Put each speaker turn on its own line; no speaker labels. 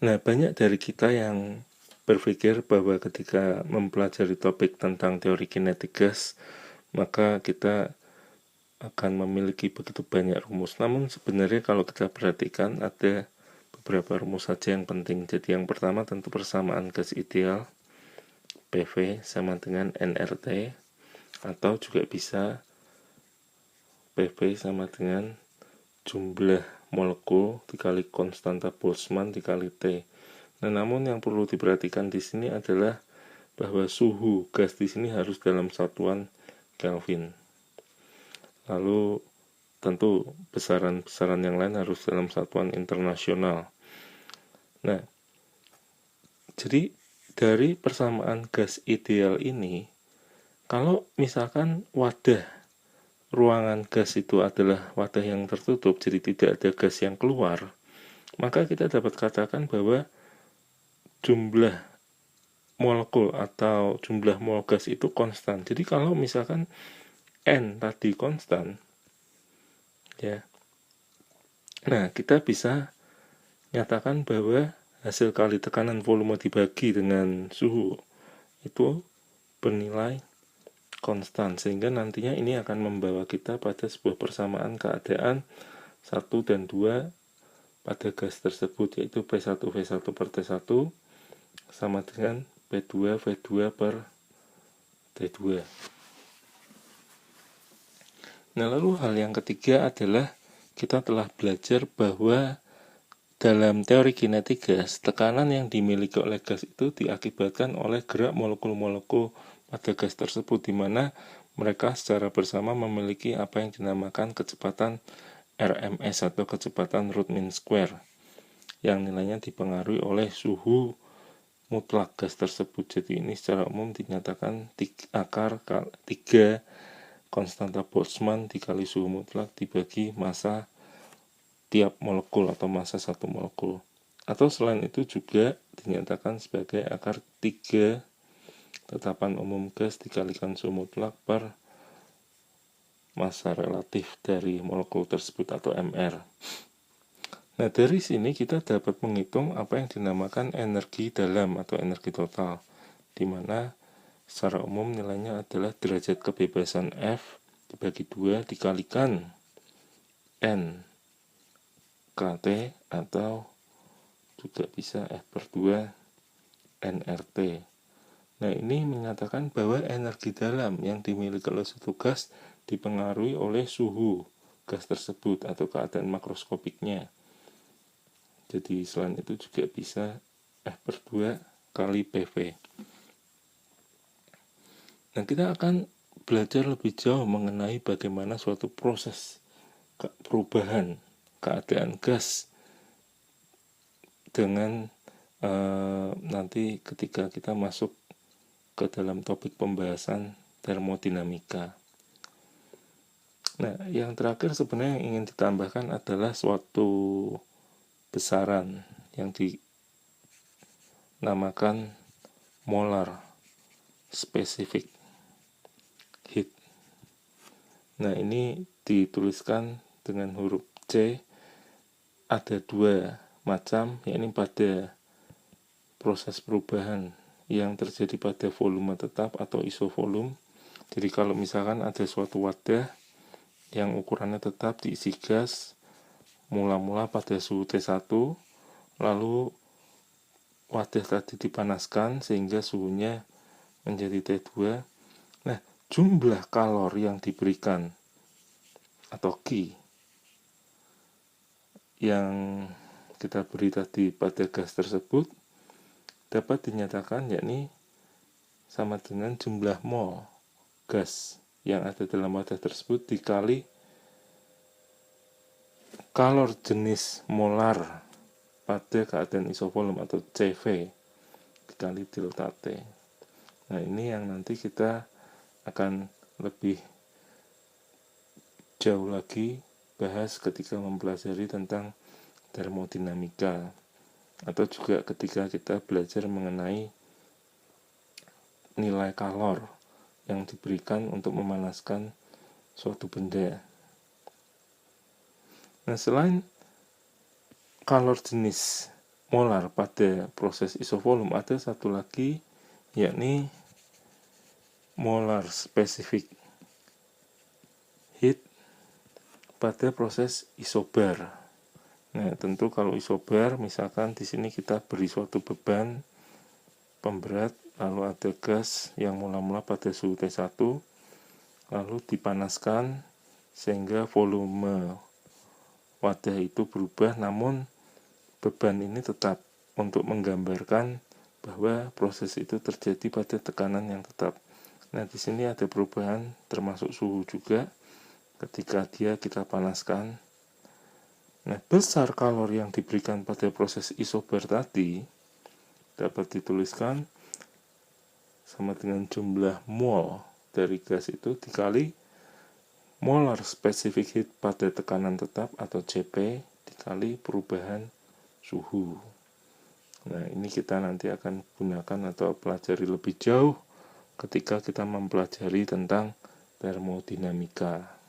Nah, banyak dari kita yang berpikir bahwa ketika mempelajari topik tentang teori kinetik gas, maka kita akan memiliki begitu banyak rumus. Namun sebenarnya kalau kita perhatikan ada beberapa rumus saja yang penting. Jadi yang pertama tentu persamaan gas ideal, PV sama dengan nRT, atau juga bisa PV sama dengan jumlah molekul dikali konstanta Boltzmann dikali T. Nah, namun yang perlu diperhatikan di sini adalah bahwa suhu gas di sini harus dalam satuan Kelvin. Lalu tentu besaran-besaran yang lain harus dalam satuan internasional. Nah, jadi dari persamaan gas ideal ini, kalau misalkan wadah ruangan gas itu adalah wadah yang tertutup, jadi tidak ada gas yang keluar, maka kita dapat katakan bahwa jumlah molekul atau jumlah mol gas itu konstan. Jadi kalau misalkan N tadi konstan, ya, nah kita bisa nyatakan bahwa hasil kali tekanan volume dibagi dengan suhu itu bernilai konstan, sehingga nantinya ini akan membawa kita pada sebuah persamaan keadaan 1 dan 2 pada gas tersebut, yaitu P1V1 per T1 sama dengan P2V2 per T2. Nah, lalu hal yang ketiga adalah kita telah belajar bahwa dalam teori kinetik gas, tekanan yang dimiliki oleh gas itu diakibatkan oleh gerak molekul-molekul pada gas tersebut, di mana mereka secara bersama memiliki apa yang dinamakan kecepatan RMS atau kecepatan root mean square, yang nilainya dipengaruhi oleh suhu mutlak gas tersebut. Jadi ini secara umum dinyatakan akar 3 konstanta Boltzmann dikali suhu mutlak dibagi massa tiap molekul atau massa satu molekul. Atau selain itu juga dinyatakan sebagai akar 3 tetapan umum gas dikalikan suhu mutlak per massa relatif dari molekul tersebut atau MR. Nah, dari sini kita dapat menghitung apa yang dinamakan energi dalam atau energi total, di mana secara umum nilainya adalah derajat kebebasan F dibagi 2 dikalikan N KT atau juga bisa F per 2 nRT. Nah, ini menyatakan bahwa energi dalam yang dimiliki oleh suatu gas dipengaruhi oleh suhu gas tersebut atau keadaan makroskopiknya. Jadi selain itu juga bisa F per 2 kali PV. Nah, kita akan belajar lebih jauh mengenai bagaimana suatu proses perubahan keadaan gas dengan nanti ketika kita masuk ke dalam topik pembahasan termodinamika. Nah, yang terakhir sebenarnya yang ingin ditambahkan adalah suatu besaran yang dinamakan molar specific heat. Nah, ini dituliskan dengan huruf C. Ada 2 macam, yakni pada proses perubahan yang terjadi pada volume tetap atau isovolume. Jadi kalau misalkan ada suatu wadah yang ukurannya tetap diisi gas mula-mula pada suhu T1, lalu wadah tadi dipanaskan sehingga suhunya menjadi T2. Nah, jumlah kalor yang diberikan atau Q yang kita beri tadi pada gas tersebut dapat dinyatakan yakni sama dengan jumlah mol gas yang ada dalam wadah tersebut dikali kalor jenis molar pada keadaan isovolume atau CV dikali delta T. Nah, ini yang nanti kita akan lebih jauh lagi bahas ketika mempelajari tentang termodinamika, atau juga ketika kita belajar mengenai nilai kalor yang diberikan untuk memanaskan suatu benda. Nah, selain kalor jenis molar pada proses isovolume, ada satu lagi yakni molar specific heat pada proses isobar. Nah, tentu kalau isobar, misalkan di sini kita beri suatu beban pemberat, lalu ada gas yang mula-mula pada suhu T1, lalu dipanaskan sehingga volume wadah itu berubah, namun beban ini tetap untuk menggambarkan bahwa proses itu terjadi pada tekanan yang tetap. Nah, di sini ada perubahan termasuk suhu juga ketika kita panaskan. Nah, besar kalori yang diberikan pada proses isobar tadi dapat dituliskan sama dengan jumlah mol dari gas itu dikali molar specific heat pada tekanan tetap atau CP dikali perubahan suhu. Nah, ini kita nanti akan gunakan atau pelajari lebih jauh ketika kita mempelajari tentang termodinamika.